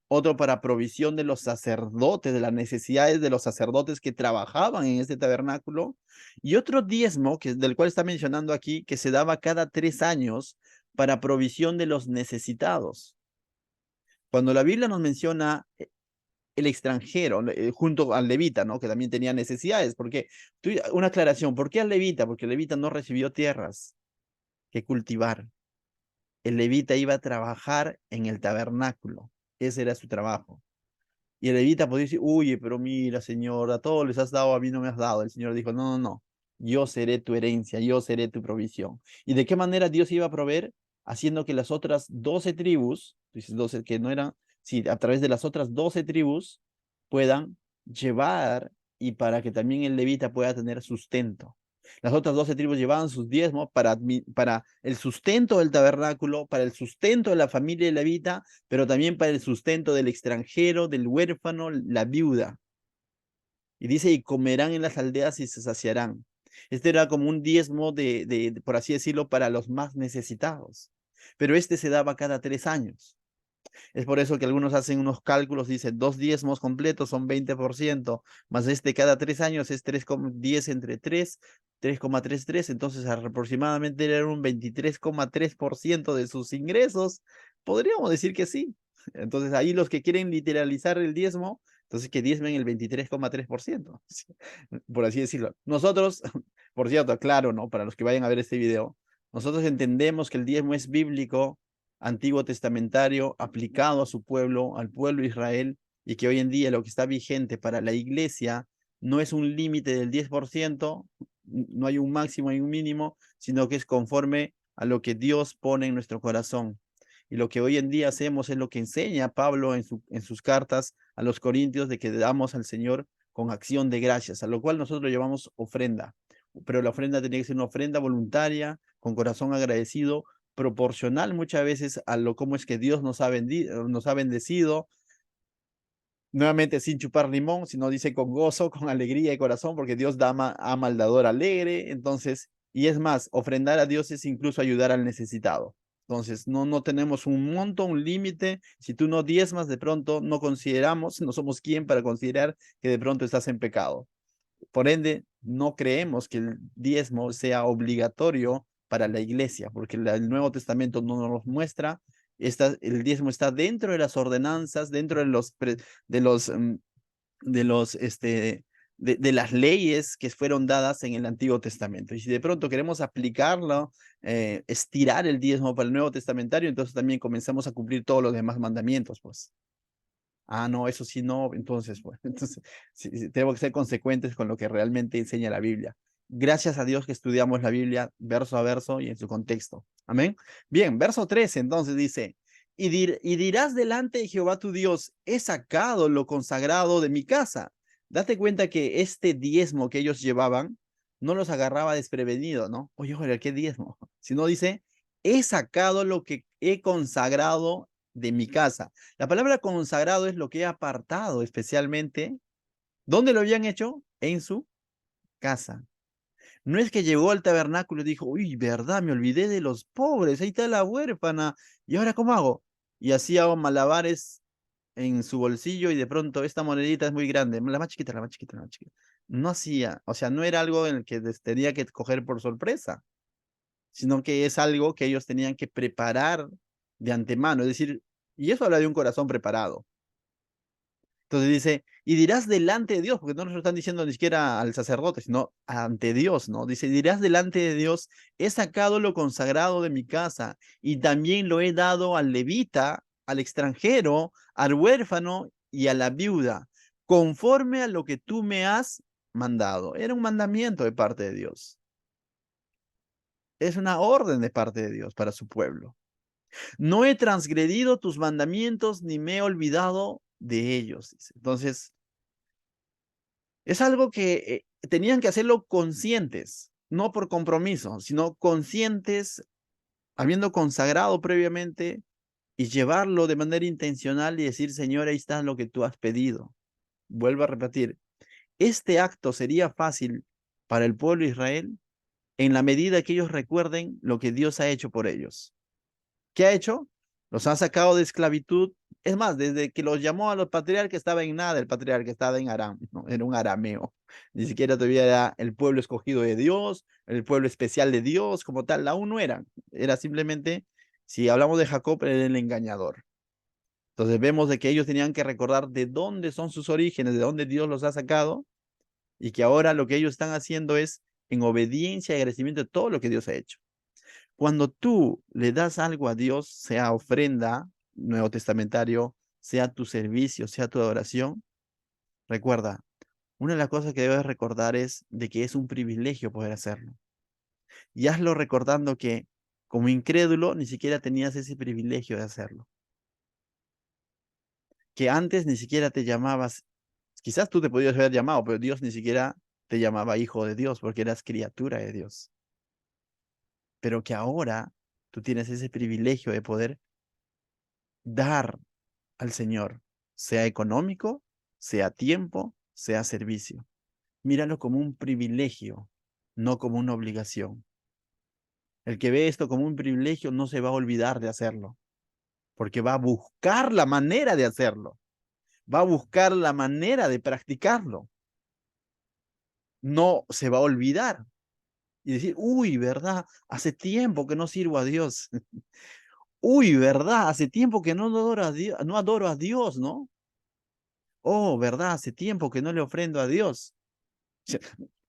Otro para provisión de los sacerdotes, de las necesidades de los sacerdotes que trabajaban en este tabernáculo. Y otro diezmo, del cual está mencionando aquí, que se daba cada 3 años para provisión de los necesitados. Cuando la Biblia nos menciona el extranjero, junto al levita, ¿no? Que también tenía necesidades. Porque, una aclaración, ¿por qué al levita? Porque el levita no recibió tierras que cultivar. El levita iba a trabajar en el tabernáculo. Ese era su trabajo. Y el levita podía decir, uy, pero mira, Señor, a todos les has dado, a mí no me has dado. El Señor dijo, no, no, no, yo seré tu herencia, yo seré tu provisión. ¿Y de qué manera Dios iba a proveer? Haciendo que las otras 12 tribus, dices 12 que no eran, sí, a través de las otras 12 tribus puedan llevar y para que también el levita pueda tener sustento. Las otras 12 tribus llevaban sus diezmos para el sustento del tabernáculo, para el sustento de la familia levita, pero también para el sustento del extranjero, del huérfano, la viuda. Y dice, y comerán en las aldeas y se saciarán. Este era como un diezmo por así decirlo, para los más necesitados. Pero este se daba cada 3 años. Es por eso que algunos hacen unos cálculos, dicen 2 diezmos completos son 20%, más cada 3 años es 3,10 entre 3,33, entonces aproximadamente era un 23,3% de sus ingresos. Podríamos decir que sí. Entonces ahí los que quieren literalizar el diezmo, entonces que diezmen el 23,3%, por así decirlo. Nosotros, por cierto, claro, ¿no? Para los que vayan a ver este video, nosotros entendemos que el diezmo es bíblico, antiguo testamentario, aplicado a su pueblo, al pueblo de Israel, y que hoy en día lo que está vigente para la iglesia no es un límite del 10%, no hay un máximo y un mínimo, sino que es conforme a lo que Dios pone en nuestro corazón. Y lo que hoy en día hacemos es lo que enseña Pablo en sus cartas a los Corintios, de que damos al Señor con acción de gracias, a lo cual nosotros llamamos ofrenda. Pero la ofrenda tiene que ser una ofrenda voluntaria, con corazón agradecido, proporcional muchas veces a lo como es que Dios nos ha bendecido, nuevamente sin chupar limón, sino dice con gozo, con alegría y corazón, porque Dios ama al dador alegre. Entonces, y es más, ofrendar a Dios es incluso ayudar al necesitado. Entonces, no tenemos un monto, un límite. Si tú no diezmas, de pronto no consideramos, no somos quien para considerar que de pronto estás en pecado. Por ende, no creemos que el diezmo sea obligatorio para la iglesia, porque el Nuevo Testamento no nos lo muestra. El diezmo está dentro de las ordenanzas, dentro de los, mm, de los, de las leyes que fueron dadas en el Antiguo Testamento. Y si de pronto queremos aplicarlo, estirar el diezmo para el Nuevo Testamentario, entonces también comenzamos a cumplir todos los demás mandamientos, pues. Ah, no, eso sí no, entonces, bueno, entonces sí, tenemos que ser consecuentes con lo que realmente enseña la Biblia. Gracias a Dios que estudiamos la Biblia verso a verso y en su contexto. Amén. Bien, verso 13, entonces dice, y dirás delante de Jehová tu Dios, he sacado lo consagrado de mi casa. Date cuenta que este diezmo que ellos llevaban no los agarraba desprevenido, ¿no? Oye, oye, ¿qué diezmo? Sino dice, he sacado lo que he consagrado de mi casa. La palabra consagrado es lo que he apartado especialmente. ¿Dónde lo habían hecho? En su casa. No es que llegó al tabernáculo y dijo, uy, verdad, me olvidé de los pobres, ahí está la huérfana, ¿y ahora cómo hago? Y hacía malabares en su bolsillo y de pronto esta monedita es muy grande, la más chiquita, la más chiquita, la más chiquita. No hacía, o sea, no era algo en el que tenía que coger por sorpresa, sino que es algo que ellos tenían que preparar de antemano, es decir, y eso habla de un corazón preparado. Entonces dice, y dirás delante de Dios, porque no nos lo están diciendo ni siquiera al sacerdote, sino ante Dios, ¿no? Dice, dirás delante de Dios, he sacado lo consagrado de mi casa y también lo he dado al levita, al extranjero, al huérfano y a la viuda, conforme a lo que tú me has mandado. Era un mandamiento de parte de Dios. Es una orden de parte de Dios para su pueblo. No he transgredido tus mandamientos ni me he olvidado de ellos. Dice. Entonces, es algo que tenían que hacerlo conscientes, no por compromiso, sino conscientes, habiendo consagrado previamente y llevarlo de manera intencional y decir, Señor, ahí está lo que tú has pedido. Vuelvo a repetir, este acto sería fácil para el pueblo de Israel en la medida que ellos recuerden lo que Dios ha hecho por ellos. ¿Qué ha hecho? Los ha sacado de esclavitud. Es más, desde que los llamó a los patriarcas estaba en nada, el patriarca estaba en Aram, ¿no? Era un arameo. Ni siquiera todavía era el pueblo escogido de Dios, el pueblo especial de Dios, como tal, aún no era. Era simplemente, si hablamos de Jacob, era el engañador. Entonces vemos de que ellos tenían que recordar de dónde son sus orígenes, de dónde Dios los ha sacado, y que ahora lo que ellos están haciendo es en obediencia y agradecimiento de todo lo que Dios ha hecho. Cuando tú le das algo a Dios, sea ofrenda, nuevo testamentario, sea tu servicio, sea tu adoración, recuerda, una de las cosas que debes recordar es de que es un privilegio poder hacerlo. Y hazlo recordando que como incrédulo ni siquiera tenías ese privilegio de hacerlo. Que antes ni siquiera te llamabas, quizás tú te podías haber llamado, pero Dios ni siquiera te llamaba hijo de Dios porque eras criatura de Dios. Pero que ahora tú tienes ese privilegio de poder dar al Señor, sea económico, sea tiempo, sea servicio. Míralo como un privilegio, no como una obligación. El que ve esto como un privilegio no se va a olvidar de hacerlo, porque va a buscar la manera de hacerlo, va a buscar la manera de practicarlo. No se va a olvidar y decir, uy, ¿verdad? Hace tiempo que no sirvo a Dios. Uy, ¿verdad? Hace tiempo que no adoro a Dios, no adoro a Dios, ¿no? Oh, ¿verdad? Hace tiempo que no le ofrendo a Dios. O sea,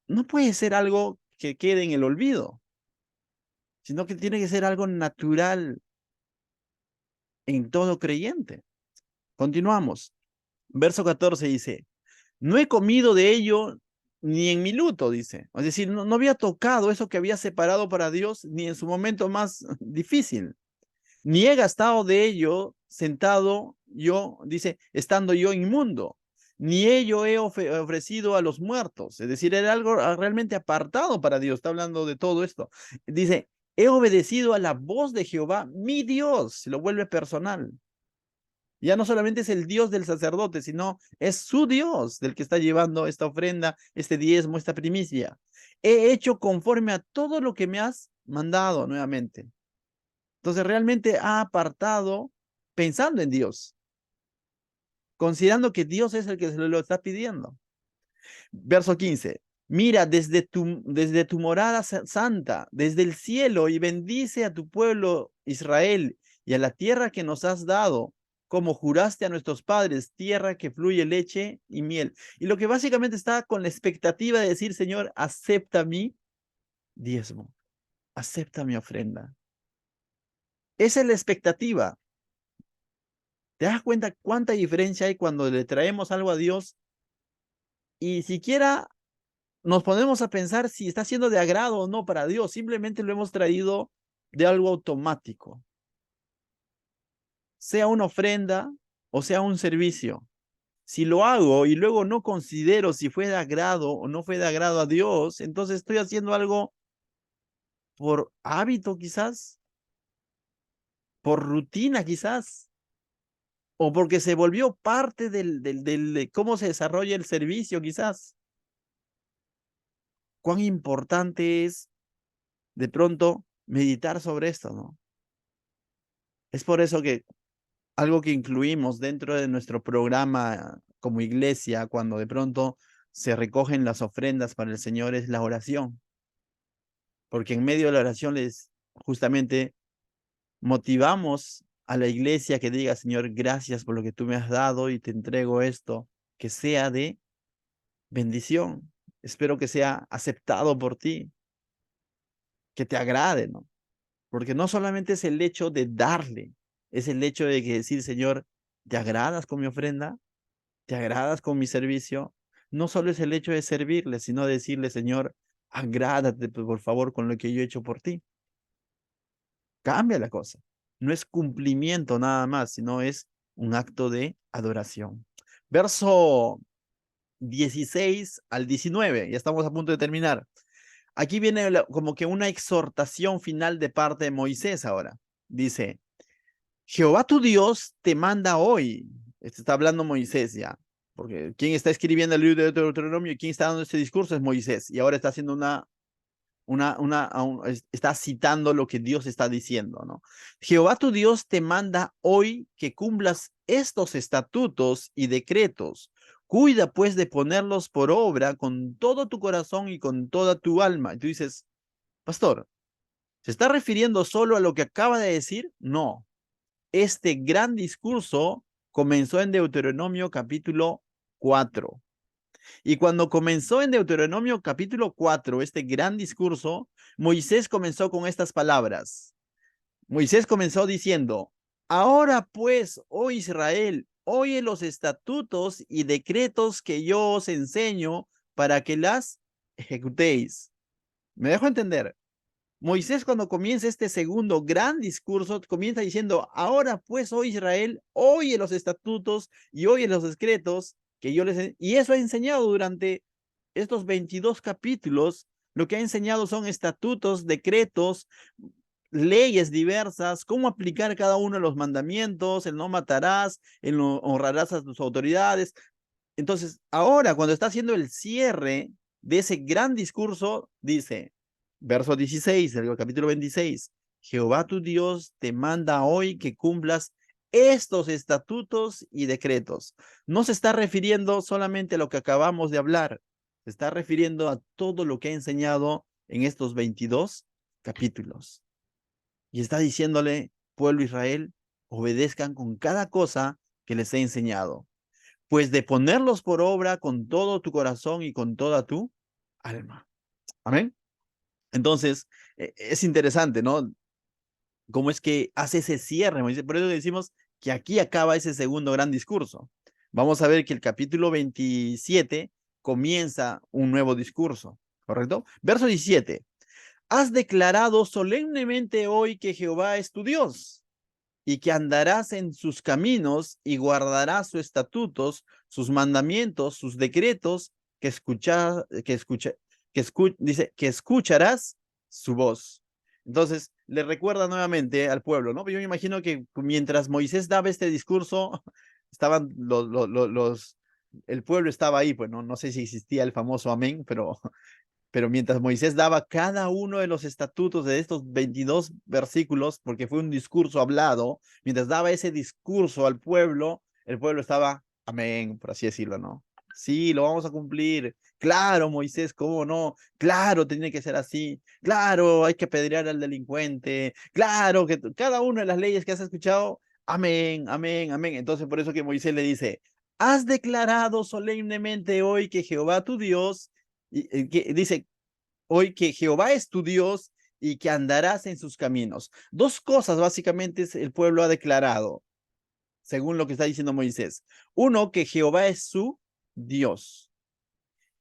no puede ser algo que quede en el olvido, sino que tiene que ser algo natural en todo creyente. Continuamos. Verso 14 dice, no he comido de ello ni en mi luto, dice. Es decir, no había tocado eso que había separado para Dios ni en su momento más difícil. Ni he gastado de ello sentado yo, dice, estando yo inmundo. Ni ello he ofrecido a los muertos. Es decir, era algo realmente apartado para Dios. Está hablando de todo esto. Dice, he obedecido a la voz de Jehová, mi Dios. Se lo vuelve personal. Ya no solamente es el Dios del sacerdote, sino es su Dios del que está llevando esta ofrenda, este diezmo, esta primicia. He hecho conforme a todo lo que me has mandado nuevamente. Entonces realmente ha apartado pensando en Dios, considerando que Dios es el que se lo está pidiendo. Verso 15. Mira desde tu morada santa, desde el cielo, y bendice a tu pueblo Israel y a la tierra que nos has dado, como juraste a nuestros padres, tierra que fluye leche y miel. Y lo que básicamente está con la expectativa de decir, Señor, acepta mi diezmo, acepta mi ofrenda. Esa es la expectativa. ¿Te das cuenta cuánta diferencia hay cuando le traemos algo a Dios y siquiera nos ponemos a pensar si está siendo de agrado o no para Dios? Simplemente lo hemos traído de algo automático, sea una ofrenda o sea un servicio. Si lo hago y luego no considero si fue de agrado o no fue de agrado a Dios, entonces estoy haciendo algo por hábito quizás, por rutina quizás, o porque se volvió parte de cómo se desarrolla el servicio quizás. cuán importante es de pronto meditar sobre esto, ¿no? Es por eso que algo que incluimos dentro de nuestro programa como iglesia, cuando de pronto se recogen las ofrendas para el Señor, es la oración. Porque en medio de la oración les justamente motivamos a la iglesia que diga, Señor, gracias por lo que tú me has dado y te entrego esto, que sea de bendición. Espero que sea aceptado por ti, que te agrade, ¿no? Porque no solamente es el hecho de darle, es el hecho de que decir, Señor, ¿te agradas con mi ofrenda? ¿Te agradas con mi servicio? No solo es el hecho de servirle, sino decirle, Señor, agrádate por favor con lo que yo he hecho por ti. Cambia la cosa. No es cumplimiento nada más, sino es un acto de adoración. Verso 16 al 19, ya estamos a punto de terminar. Aquí viene como que una exhortación final de parte de Moisés ahora. Dice, Jehová tu Dios te manda hoy. Esto está hablando Moisés ya, porque quien está escribiendo el libro de Deuteronomio y quien está dando este discurso es Moisés, y ahora está haciendo está citando lo que Dios está diciendo, ¿no? Jehová tu Dios te manda hoy que cumplas estos estatutos y decretos. Cuida pues de ponerlos por obra con todo tu corazón y con toda tu alma. Y tú dices, pastor, ¿se está refiriendo solo a lo que acaba de decir? No. Este gran discurso comenzó en Deuteronomio capítulo 4. Y cuando comenzó en Deuteronomio capítulo 4 este gran discurso, Moisés comenzó con estas palabras. Moisés comenzó diciendo, ahora pues, oh Israel, oye los estatutos y decretos que yo os enseño para que las ejecutéis. ¿Me dejo entender? Moisés cuando comienza este segundo gran discurso, comienza diciendo, ahora pues, oh Israel, oye los estatutos y oye los decretos que yo les... Y eso ha enseñado durante estos 22 capítulos. Lo que ha enseñado son estatutos, decretos, leyes diversas, cómo aplicar cada uno de los mandamientos, el no matarás, el no honrarás a tus autoridades. Entonces, ahora cuando está haciendo el cierre de ese gran discurso, dice, verso 16 del capítulo 26, Jehová tu Dios te manda hoy que cumplas estos estatutos y decretos. No se está refiriendo solamente a lo que acabamos de hablar, se está refiriendo a todo lo que ha enseñado en estos 22 capítulos. Y está diciéndole, pueblo Israel, obedezcan con cada cosa que les he enseñado, pues de ponerlos por obra con todo tu corazón y con toda tu alma. Amén. Entonces, es interesante, ¿no? Cómo es que hace ese cierre. Por eso decimos que aquí acaba ese segundo gran discurso. Vamos a ver que el capítulo 27 comienza un nuevo discurso, ¿correcto? Verso 17. Has declarado solemnemente hoy que Jehová es tu Dios y que andarás en sus caminos y guardarás sus estatutos, sus mandamientos, sus decretos, dice, que escucharás su voz. Entonces, le recuerda nuevamente al pueblo, ¿no? Yo me imagino que mientras Moisés daba este discurso, estaban el pueblo estaba ahí, pues no sé si existía el famoso amén, pero mientras Moisés daba cada uno de los estatutos de estos 22 versículos, porque fue un discurso hablado, mientras daba ese discurso al pueblo, el pueblo estaba, amén, por así decirlo, ¿no? Sí, lo vamos a cumplir. Claro, Moisés, ¿cómo no? Claro, tiene que ser así. Claro, hay que apedrear al delincuente. Claro, que cada una de las leyes que has escuchado, amén, amén, amén. Entonces, por eso que Moisés le dice, has declarado solemnemente hoy que Jehová tu Dios que dice hoy que Jehová es tu Dios y que andarás en sus caminos. Dos cosas básicamente el pueblo ha declarado, según lo que está diciendo Moisés. Uno, que Jehová es su Dios.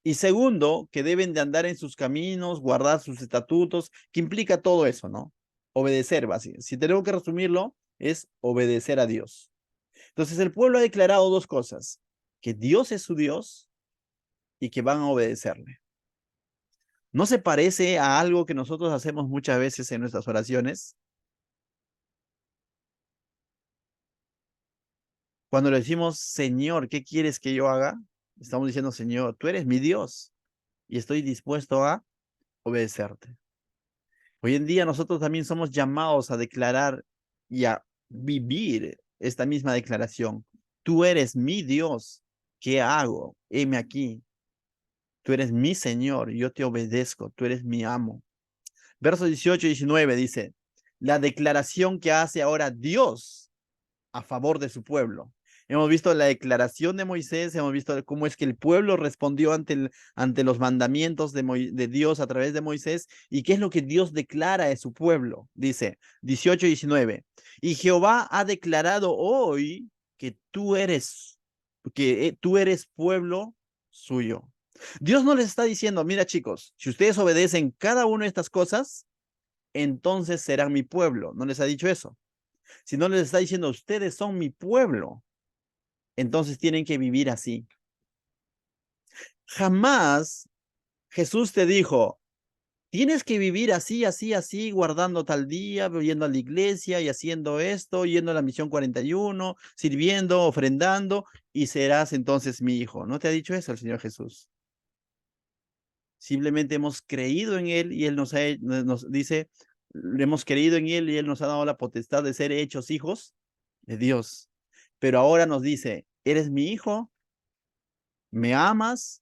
Y segundo, que deben de andar en sus caminos, guardar sus estatutos, que implica todo eso, ¿no? Obedecer, básicamente. Si tenemos que resumirlo, es obedecer a Dios. Entonces el pueblo ha declarado dos cosas, que Dios es su Dios y que van a obedecerle. ¿No se parece a algo que nosotros hacemos muchas veces en nuestras oraciones? Cuando le decimos, Señor, ¿qué quieres que yo haga? Estamos diciendo, Señor, tú eres mi Dios y estoy dispuesto a obedecerte. Hoy en día nosotros también somos llamados a declarar y a vivir esta misma declaración. Tú eres mi Dios. ¿Qué hago? Heme aquí. Tú eres mi Señor. Yo te obedezco. Tú eres mi amo. Versos 18 y 19 dice, la declaración que hace ahora Dios a favor de su pueblo. Hemos visto la declaración de Moisés, hemos visto cómo es que el pueblo respondió ante los mandamientos de Dios a través de Moisés y qué es lo que Dios declara de su pueblo. Dice 18 y 19. Y Jehová ha declarado hoy que tú eres pueblo suyo. Dios no les está diciendo, mira chicos, si ustedes obedecen cada una de estas cosas, entonces serán mi pueblo. No les ha dicho eso. Si no les está diciendo, ustedes son mi pueblo, entonces tienen que vivir así. Jamás Jesús te dijo, tienes que vivir así, así, así, guardando tal día, yendo a la iglesia y haciendo esto, yendo a la misión 41, sirviendo, ofrendando, y serás entonces mi hijo. ¿No te ha dicho eso el Señor Jesús? Simplemente hemos creído en Él y Él nos dice, hemos creído en Él y Él nos ha dado la potestad de ser hechos hijos de Dios. Pero ahora nos dice, eres mi hijo, me amas,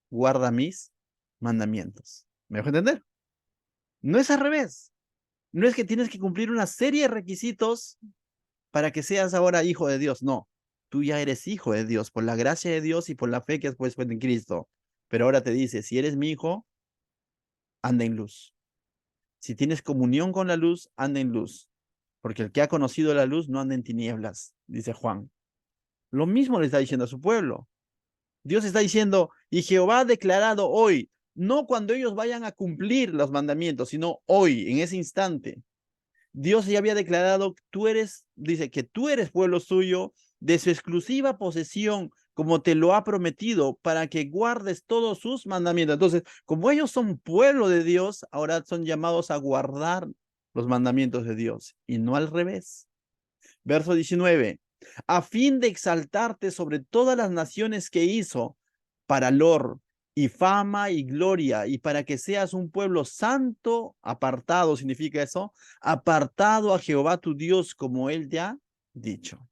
guarda mis mandamientos. ¿Me dejo entender? No es al revés. No es que tienes que cumplir una serie de requisitos para que seas ahora hijo de Dios. No, tú ya eres hijo de Dios por la gracia de Dios y por la fe que has puesto en Cristo. Pero ahora te dice, si eres mi hijo, anda en luz. Si tienes comunión con la luz, anda en luz. Porque el que ha conocido la luz no anda en tinieblas, dice Juan. Lo mismo le está diciendo a su pueblo. Dios está diciendo, y Jehová ha declarado hoy, no cuando ellos vayan a cumplir los mandamientos, sino hoy, en ese instante. Dios ya había declarado, dice que tú eres pueblo suyo, de su exclusiva posesión, como te lo ha prometido, para que guardes todos sus mandamientos. Entonces, como ellos son pueblo de Dios, ahora son llamados a guardar los mandamientos de Dios, y no al revés. Verso 19, a fin de exaltarte sobre todas las naciones que hizo, para lor y fama y gloria, y para que seas un pueblo santo, apartado, significa eso, apartado a Jehová tu Dios, como él te ha dicho.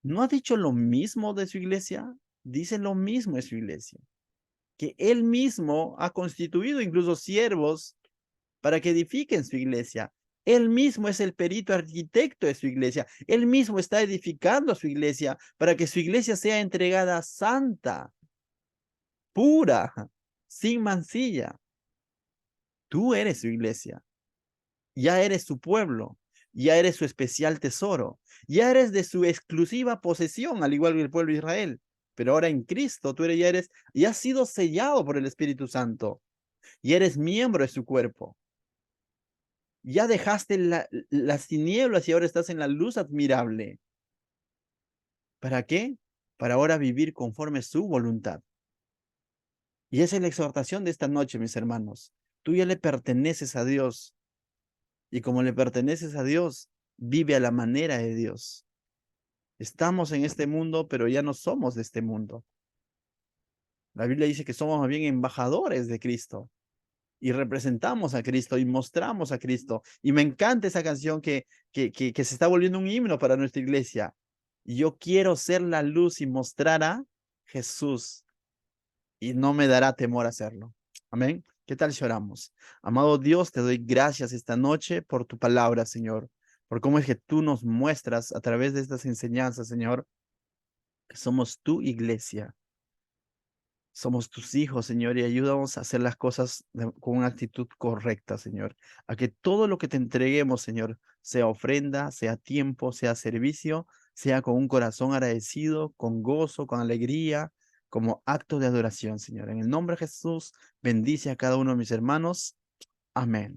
¿No ha dicho lo mismo de su iglesia? Dice lo mismo de su iglesia, que él mismo ha constituido incluso siervos para que edifiquen su iglesia. Él mismo es el perito arquitecto de su iglesia. Él mismo está edificando su iglesia para que su iglesia sea entregada santa, pura, sin mancilla. Tú eres su iglesia. Ya eres su pueblo. Ya eres su especial tesoro. Ya eres de su exclusiva posesión, al igual que el pueblo de Israel. Pero ahora en Cristo tú ya has sido sellado por el Espíritu Santo. Y eres miembro de su cuerpo. Ya dejaste las tinieblas y ahora estás en la luz admirable. ¿Para qué? Para ahora vivir conforme a su voluntad. Y esa es la exhortación de esta noche, mis hermanos. Tú ya le perteneces a Dios. Y como le perteneces a Dios, vive a la manera de Dios. Estamos en este mundo, pero ya no somos de este mundo. La Biblia dice que somos más bien embajadores de Cristo. Y representamos a Cristo y mostramos a Cristo. Y me encanta esa canción que se está volviendo un himno para nuestra iglesia. Yo quiero ser la luz y mostrar a Jesús y no me dará temor hacerlo. Amén. ¿Qué tal si oramos? Amado Dios, te doy gracias esta noche por tu palabra, Señor, por cómo es que tú nos muestras a través de estas enseñanzas, Señor, que somos tu iglesia. Somos tus hijos, Señor, y ayúdanos a hacer las cosas con una actitud correcta, Señor. A que todo lo que te entreguemos, Señor, sea ofrenda, sea tiempo, sea servicio, sea con un corazón agradecido, con gozo, con alegría, como acto de adoración, Señor. En el nombre de Jesús, bendice a cada uno de mis hermanos. Amén.